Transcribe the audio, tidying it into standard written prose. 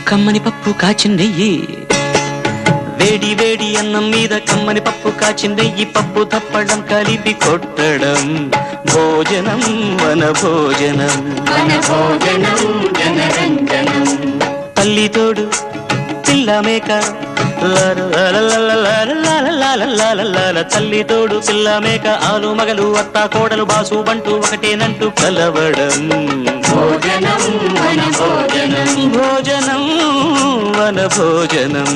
కమ్మని పప్పు కాచిందెయ్యి వేడి వేడి అన్నం మీద కమ్మని పప్పు కాచిందెయ్యి పప్పు తప్పడం కలిపి కొట్టడం భోజనం వన భోజనం తల్లి తోడు పిల్ల మేక తల్లి తోడు పిల్ల మేక ఆలు మగలు అత్త కోడలు బాసు బంటూ ఒకటేనంటూ కలవడం భోజనం వన భోజనం